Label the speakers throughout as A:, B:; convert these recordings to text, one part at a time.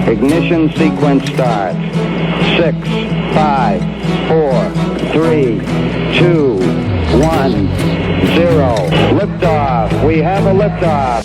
A: Ignition sequence starts. 6, 5, 4, 3, 2, 1, 0. Liftoff. We have a liftoff.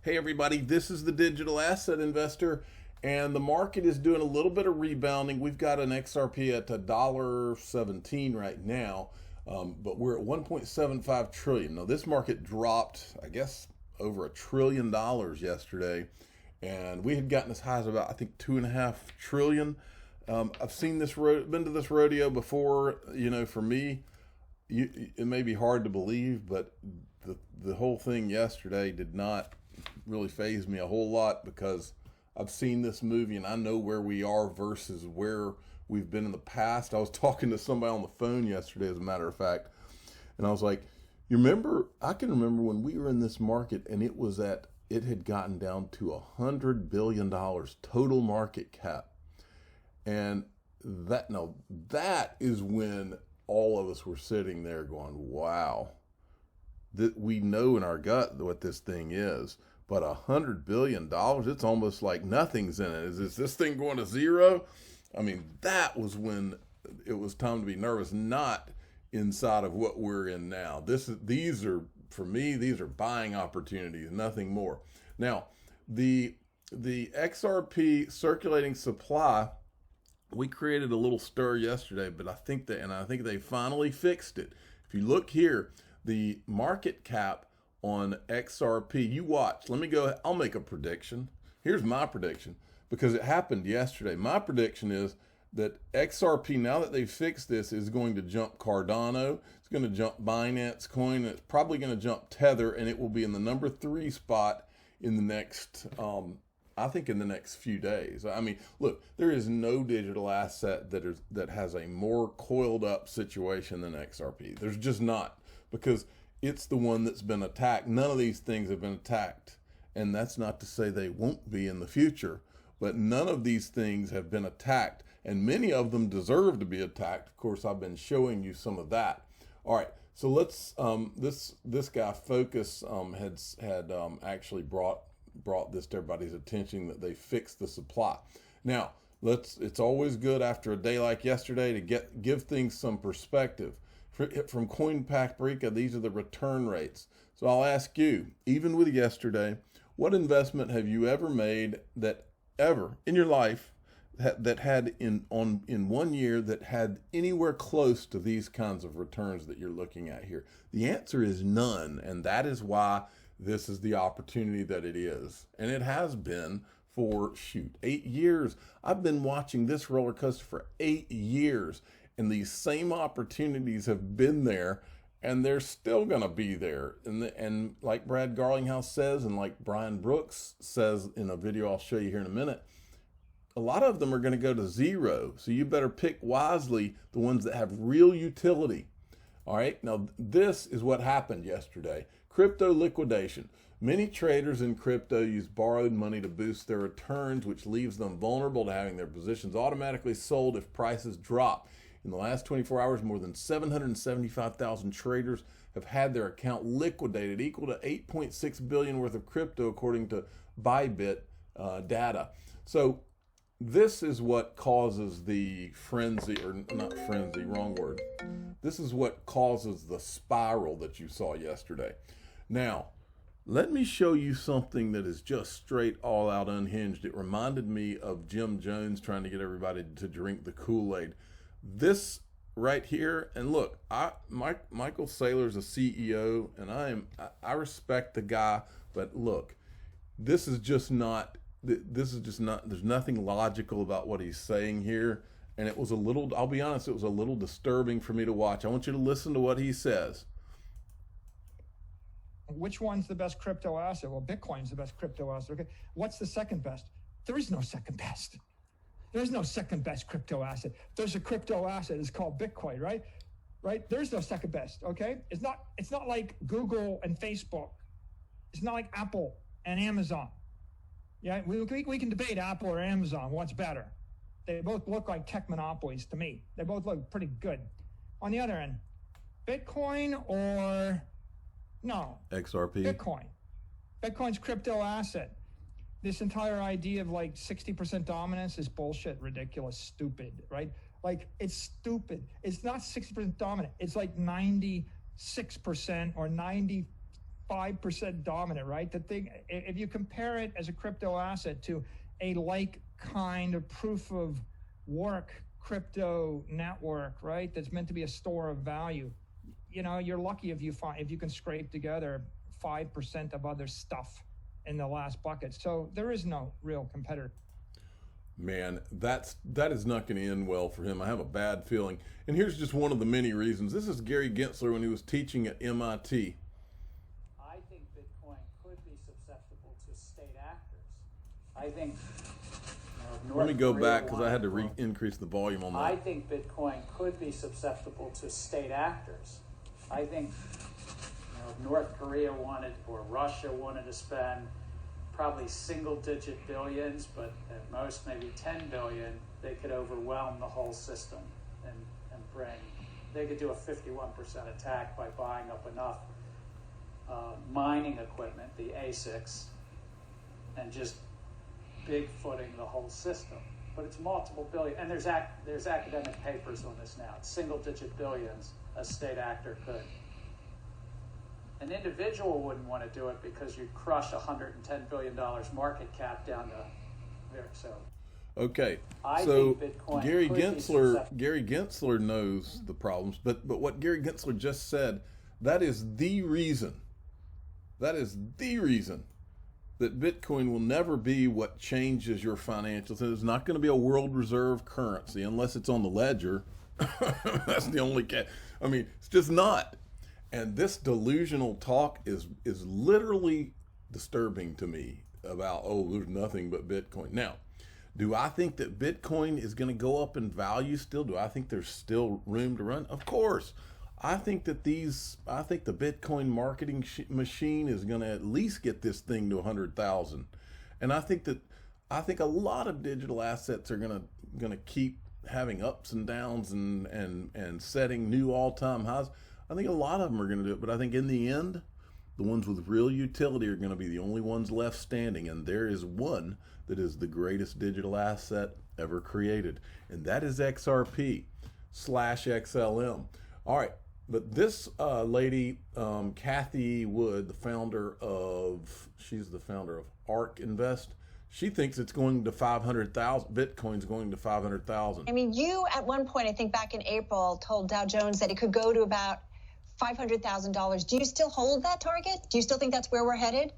B: Hey everybody, this is the Digital Asset Investor, and the market is doing a little bit of rebounding. We've got an XRP at $1.17 right now, but we're at 1.75 trillion. Now this market dropped, I guess, over $1 trillion yesterday, and we had gotten as high as about, I think, 2.5 trillion. I've seen this, been to this rodeo before. You know, for me, it may be hard to believe, but the whole thing yesterday did not really faze me a whole lot, because I've seen this movie and I know where we are versus where we've been in the past. I was talking to somebody on the phone yesterday, as a matter of fact, and I was like, you remember, I can remember when we were in this market and it had gotten down to $100 billion total market cap. And that is when all of us were sitting there going, wow, we know in our gut what this thing is, but $100 billion, it's almost like nothing's in it. Is this thing going to zero? I mean, that was when it was time to be nervous, not inside of what we're in now. These are, for me, these are buying opportunities, nothing more. Now, the XRP circulating supply, we created a little stir yesterday, but I think they finally fixed it. If you look here, the market cap on XRP, you watch, I'll make a prediction. Here's my prediction, because it happened yesterday. My prediction is that XRP, now that they've fixed this, is going to jump Cardano, it's going to jump Binance Coin, and it's probably going to jump Tether, and it will be in the number 3 spot in the next, I think in the next few days. I mean, look, there is no digital asset that has a more coiled up situation than XRP. There's just not, because it's the one that's been attacked. None of these things have been attacked, and that's not to say they won't be in the future, but none of these things have been attacked, and many of them deserve to be attacked. Of course, I've been showing you some of that. All right, so let's this guy Focus had actually brought this to everybody's attention, that they fixed the supply. Now, it's always good after a day like yesterday to give things some perspective. From CoinPaprika, these are the return rates. So I'll ask you, even with yesterday, what investment have you ever made that ever in your life that had in 1 year that had anywhere close to these kinds of returns that you're looking at here? The answer is none, and that is why this is the opportunity that it is. And it has been for, 8 years. I've been watching this roller coaster for 8 years. And these same opportunities have been there, and they're still going to be there. And like Brad Garlinghouse says, and like Brian Brooks says in a video I'll show you here in a minute, a lot of them are going to go to zero. So you better pick wisely the ones that have real utility. All right, now this is what happened yesterday. Crypto liquidation. Many traders in crypto use borrowed money to boost their returns, which leaves them vulnerable to having their positions automatically sold if prices drop. In the last 24 hours, more than 775,000 traders have had their account liquidated, equal to 8.6 billion worth of crypto, according to Bybit data. So this is what causes the frenzy, or not frenzy, wrong word. This is what causes the spiral that you saw yesterday. Now, let me show you something that is just straight all out unhinged. It reminded me of Jim Jones trying to get everybody to drink the Kool-Aid. This right here, and look, Michael Saylor's a CEO, and I respect the guy, but look, this is just not, there's nothing logical about what he's saying here, and it was a little, I'll be honest, it was a little disturbing for me to watch. I want you to listen to what he says.
C: Which one's the best crypto asset? Well, Bitcoin's the best crypto asset. Okay, what's the second best? There is no second best. There's no second best crypto asset. There's a crypto asset. It's called Bitcoin, right? Right? There's no second best. Okay. It's not like Google and Facebook. It's not like Apple and Amazon. Yeah, we can debate Apple or Amazon. What's better? They both look like tech monopolies to me. They both look pretty good. On the other end, Bitcoin or no?
B: XRP.
C: Bitcoin. Bitcoin's crypto asset. This entire idea of like 60% dominance is bullshit, ridiculous, stupid, right? Like, it's stupid. It's not 60% dominant. It's like 96% or 95% dominant, right? The thing, if you compare it as a crypto asset to a like kind of proof of work crypto network, right? That's meant to be a store of value. You know, you're lucky if you can scrape together 5% of other stuff in the last bucket. So there is no real competitor.
B: Man, that is not going to end well for him. I have a bad feeling. And here's just one of the many reasons. This is Gary Gensler when he was teaching at MIT.
D: I think Bitcoin could be susceptible to state actors. I think
B: Let me go back because I had to increase the volume on that.
D: I think Bitcoin could be susceptible to state actors. I think if North Korea wanted or Russia wanted to spend probably single-digit billions, but at most maybe 10 billion, they could overwhelm the whole system and they could do a 51% attack by buying up enough mining equipment, the ASICs, and just big-footing the whole system. But it's multiple billion, and there's academic papers on this now. It's single-digit billions a state actor could. An individual wouldn't want to do it because you'd crush $110 billion market cap down to there. So,
B: okay,
D: I
B: so
D: think Bitcoin
B: Gary Gensler knows the problems, but what Gary Gensler just said, that is the reason. That is the reason that Bitcoin will never be what changes your financials. It's not going to be a world reserve currency unless it's on the ledger. That's the only I mean, it's just not. And this delusional talk is literally disturbing to me about, oh, there's nothing but Bitcoin. Now, do I think that Bitcoin is going to go up in value still? Do I think there's still room to run? Of course. I think the Bitcoin marketing machine is going to at least get this thing to 100,000. And I think a lot of digital assets are going to keep having ups and downs and setting new all-time highs. I think a lot of them are going to do it, but I think in the end, the ones with real utility are going to be the only ones left standing, and there is one that is the greatest digital asset ever created, and that is XRP/XLM. All right, but this lady, Kathy Wood, she's the founder of ARK Invest. She thinks it's going to 500,000. Bitcoin's going to 500,000.
E: I mean, you at one point, I think back in April, told Dow Jones that it could go to about $500,000. Do you still hold that target? Do you still think that's where we're headed?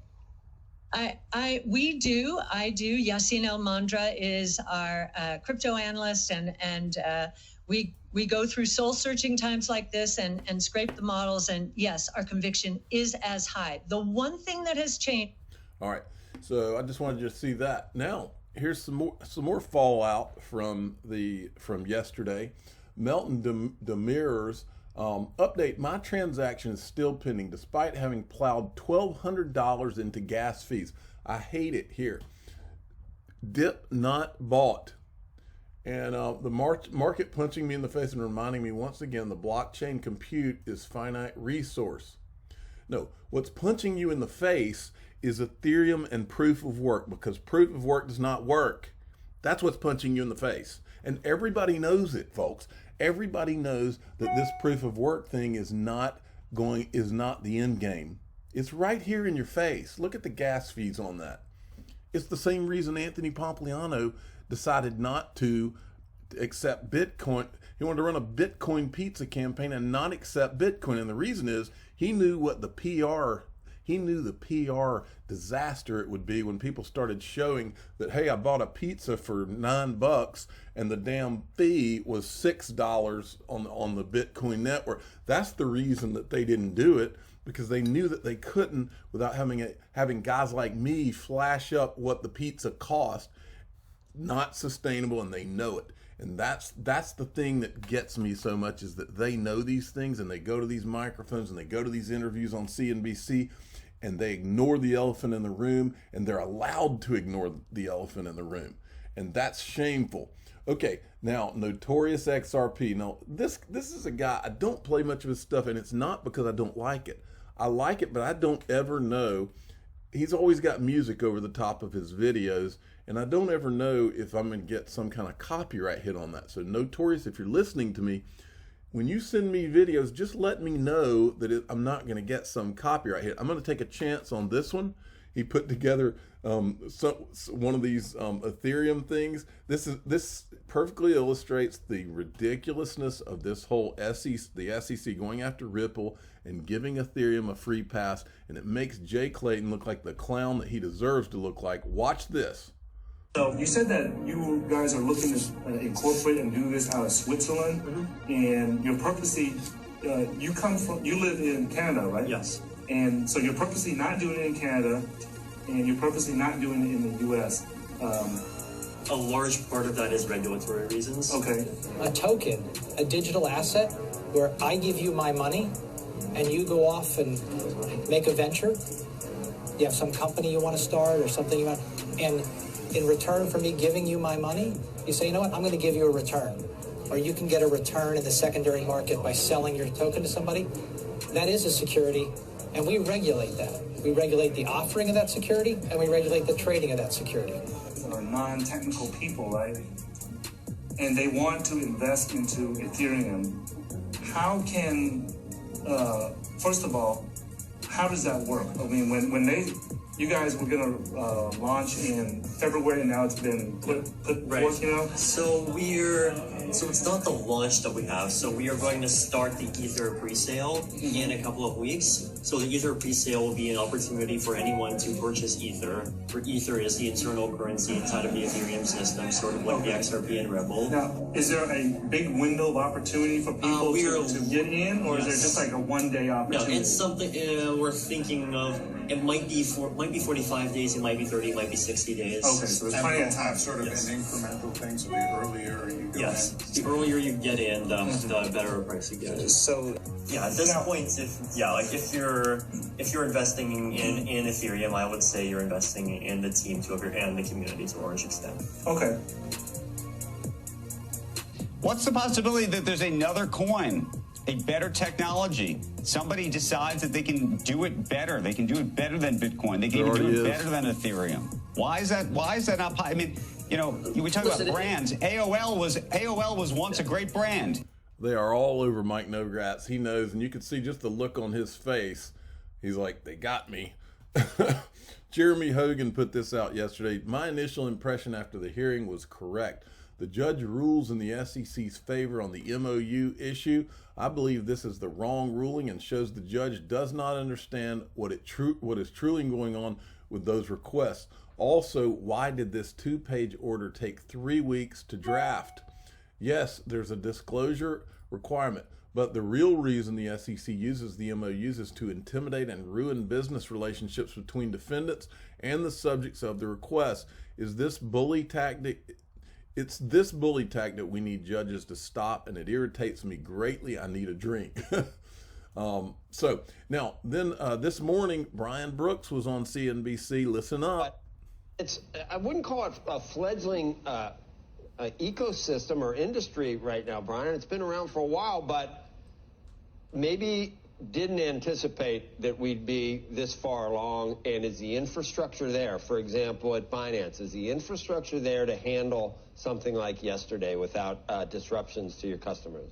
F: We do. I do. Yassine El Mandra is our crypto analyst, and we go through soul searching times like this and scrape the models. And yes, our conviction is as high. The one thing that has changed.
B: All right. So I just wanted you to see that. Now, here's some more fallout from yesterday. Melton Demirors update: my transaction is still pending despite having plowed $1,200 into gas fees. I hate it here. Dip not bought. And the market punching me in the face and reminding me once again the blockchain compute is finite resource. No, what's punching you in the face is Ethereum and proof of work, because proof of work does not work. That's what's punching you in the face. And everybody knows it, folks. Everybody knows that this proof of work thing is not the end game. It's right here in your face. Look at the gas fees on that. It's the same reason Anthony Pompliano decided not to accept Bitcoin. He wanted to run a Bitcoin pizza campaign and not accept Bitcoin. And the reason is he knew the PR disaster it would be when people started showing that, hey, I bought a pizza for $9 and the damn fee was $6 on the Bitcoin network. That's the reason that they didn't do it, because they knew that they couldn't without having guys like me flash up what the pizza cost. Not sustainable, and they know it. And that's the thing that gets me so much, is that they know these things, and they go to these microphones and they go to these interviews on CNBC, and they ignore the elephant in the room, and they're allowed to ignore the elephant in the room. And that's shameful. Okay, now Notorious XRP. Now this is a guy, I don't play much of his stuff, and it's not because I don't like it. I like it, but I don't ever know. He's always got music over the top of his videos, and I don't ever know if I'm going to get some kind of copyright hit on that. So Notorious, if you're listening to me, when you send me videos, just let me know that I'm not going to get some copyright hit. I'm going to take a chance on this one. He put together one of these Ethereum things. This perfectly illustrates the ridiculousness of this whole the SEC going after Ripple and giving Ethereum a free pass, and it makes Jay Clayton look like the clown that he deserves to look like. Watch this.
G: So you said that you guys are looking to incorporate and do this out of Switzerland, and you're purposely you live in Canada, right?
H: Yes.
G: And so you're purposely not doing it in Canada, and you're purposely not doing it in the U.S.
H: A large part of that is regulatory reasons.
G: Okay.
I: A token, a digital asset, where I give you my money, and you go off and make a venture. You have some company you want to start or something you want, and in return for me giving you my money, you say, you know what, I'm going to give you a return. Or you can get a return in the secondary market by selling your token to somebody. That is a security, and we regulate that. We regulate the offering of that security, and we regulate the trading of that security.
G: Are non-technical people, right? And they want to invest into Ethereum. How can, first of all, how does that work? I mean, when you guys were going to launch in February, and now it's been put
H: Right.
G: forth, you know?
H: So it's not the launch that we have. So we are going to start the Ether pre-sale in a couple of weeks. So the Ether pre-sale will be an opportunity for anyone to purchase Ether. For Ether is the internal currency inside of the Ethereum system, sort of like the XRP and Ripple.
G: Now, is there a big window of opportunity for people to get in, or is there just like a one-day opportunity?
H: No, it's something we're thinking of. It might be 45 days, it might be 30, it might be 60 days.
G: Okay, so there's plenty of time.
J: Sort of an incremental thing, so the earlier you go
H: Yes,
J: in.
H: the earlier you get in, the better a price you get.
I: So
H: Yeah, at this point, if you're investing in Ethereum, I would say you're investing in the team and the community to a large extent.
G: Okay.
K: What's the possibility that there's another coin, a better technology? Somebody decides that they can do it better. They can do it better than Bitcoin. They can even do it better than Ethereum. Why is that not possible? I mean, you know, we talk about brands. AOL was once a great brand.
B: They are all over Mike Novogratz. He knows, and you can see just the look on his face. He's like, they got me. Jeremy Hogan put this out yesterday. My initial impression after the hearing was correct. The judge rules in the SEC's favor on the MOU issue. I believe this is the wrong ruling and shows the judge does not understand what is truly going on with those requests. Also, why did this 2-page order take 3 weeks to draft? Yes, there's a disclosure requirement, but the real reason the SEC uses the MOUs is to intimidate and ruin business relationships between defendants and the subjects of the request. Is this bully tactic? It's this bully tactic we need judges to stop, and it irritates me greatly. I need a drink. So now, then this morning, Brian Brooks was on CNBC. Listen up.
L: I wouldn't call it a fledgling ecosystem or industry right now, Brian. It's been around for a while, but maybe didn't anticipate that we'd be this far along. And is the infrastructure there? For example, at Binance, is the infrastructure there to handle something like yesterday without disruptions to your customers?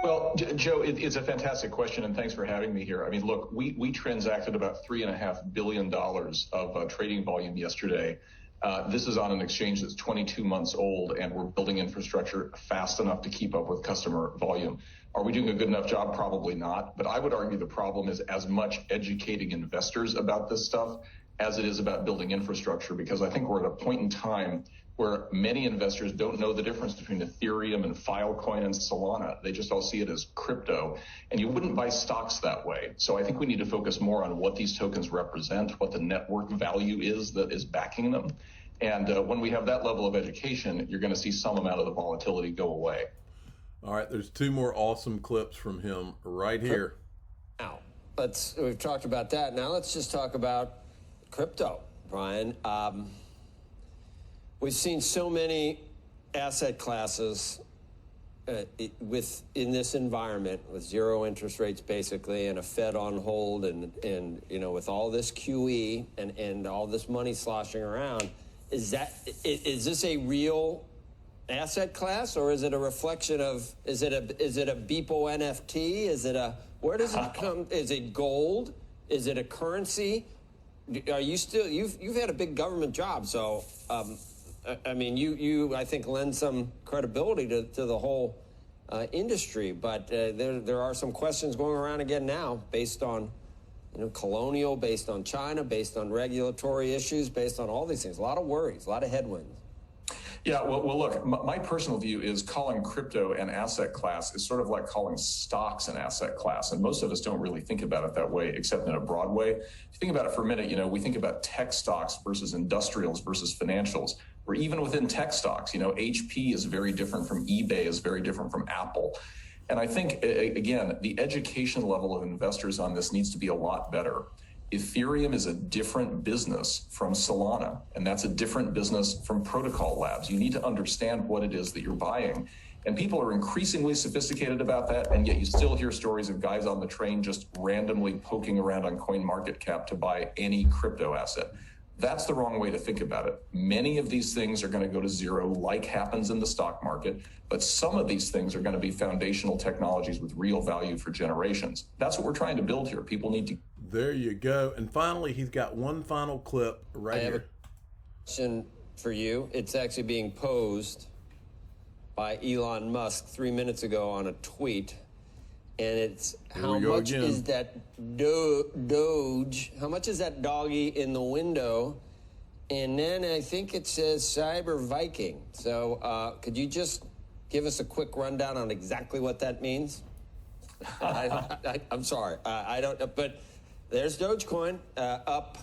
M: Well, Joe, it's a fantastic question, and thanks for having me here. I mean, look, we transacted about $3.5 billion of trading volume yesterday. This is on an exchange that's 22 months old, and we're building infrastructure fast enough to keep up with customer volume. Are we doing a good enough job? Probably not. But I would argue the problem is as much educating investors about this stuff as it is about building infrastructure, because I think we're at a point in time where many investors don't know the difference between Ethereum and Filecoin and Solana. They just all see it as crypto, and you wouldn't buy stocks that way. So I think we need to focus more on what these tokens represent, what the network value is that is backing them. And when we have that level of education, you're going to see some amount of the volatility go away.
B: All right, there's 2 more awesome clips from him right here.
L: Now, we've talked about that. Now let's just talk about crypto, Brian. We've seen so many asset classes in this environment with zero interest rates basically and a Fed on hold and with all this QE and all this money sloshing around, is this a real asset class, or is it a reflection of, is it a Beeple NFT? Where does it come? Is it gold? Is it a currency? Are you still, you've had a big government job, so you I think lend some credibility to the whole industry, but there are some questions going around again now based on colonial, based on China, based on regulatory issues, based on all these things. A lot of worries, a lot of headwinds.
M: Yeah, well, look, my personal view is calling crypto an asset class is sort of like calling stocks an asset class. And most of us don't really think about it that way, except in a broad way. If you think about it for a minute, we think about tech stocks versus industrials versus financials. Or even within tech stocks, HP is very different from eBay, is very different from Apple. And I think, again, the education level of investors on this needs to be a lot better. Ethereum is a different business from Solana, and that's a different business from Protocol Labs. You need to understand what it is that you're buying. And people are increasingly sophisticated about that, and yet you still hear stories of guys on the train just randomly poking around on CoinMarketCap to buy any crypto asset. That's the wrong way to think about it. Many of these things are going to go to zero, like happens in the stock market, but some of these things are going to be foundational technologies with real value for generations. That's what we're trying to build here. People need to.
B: There you go. And finally, he's got one final clip right here.
L: I have a question for you. It's actually being posed by Elon Musk 3 minutes ago on a tweet. And it's how much is that Doge? How much is that doggy in the window? And then I think it says Cyber Viking. So could you just give us a quick rundown on exactly what that means? I'm sorry, I don't. But there's Dogecoin up.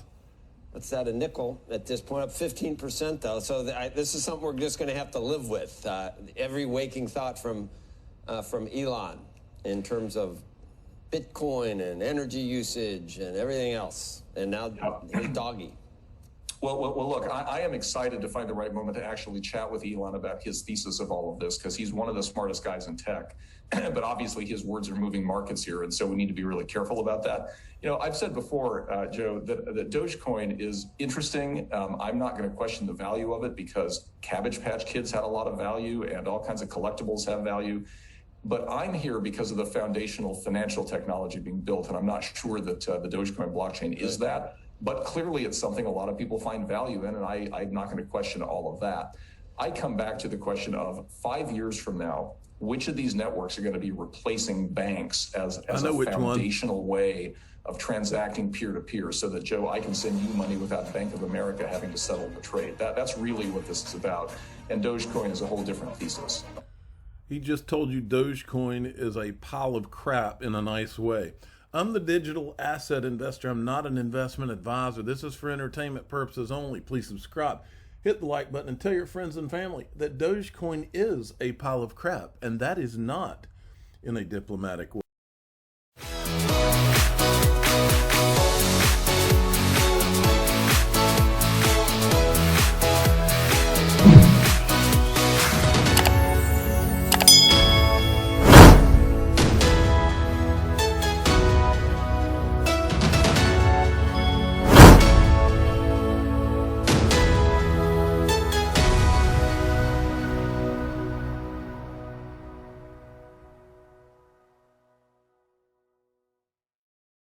L: What's that? A nickel at this point, up 15% though. So this is something we're just going to have to live with. Every waking thought from Elon. In terms of Bitcoin and energy usage and everything else. And now his doggy.
M: Well, look, I am excited to find the right moment to actually chat with Elon about his thesis of all of this, because he's one of the smartest guys in tech. But obviously his words are moving markets here, and so we need to be really careful about that. I've said before, Joe, that Dogecoin is interesting. I'm not going to question the value of it, because Cabbage Patch Kids had a lot of value and all kinds of collectibles have value. But I'm here because of the foundational financial technology being built, and I'm not sure that the Dogecoin blockchain is that. But clearly it's something a lot of people find value in, and I'm not going to question all of that. I come back to the question of 5 years from now, which of these networks are going to be replacing banks as a foundational way of transacting peer-to-peer, so that, Joe, I can send you money without Bank of America having to settle the trade. That's really what this is about. And Dogecoin is a whole different thesis.
B: He just told you Dogecoin is a pile of crap in a nice way. I'm the digital asset investor. I'm not an investment advisor. This is for entertainment purposes only. Please subscribe, hit the like button, and tell your friends and family that Dogecoin is a pile of crap, and that is not in a diplomatic way.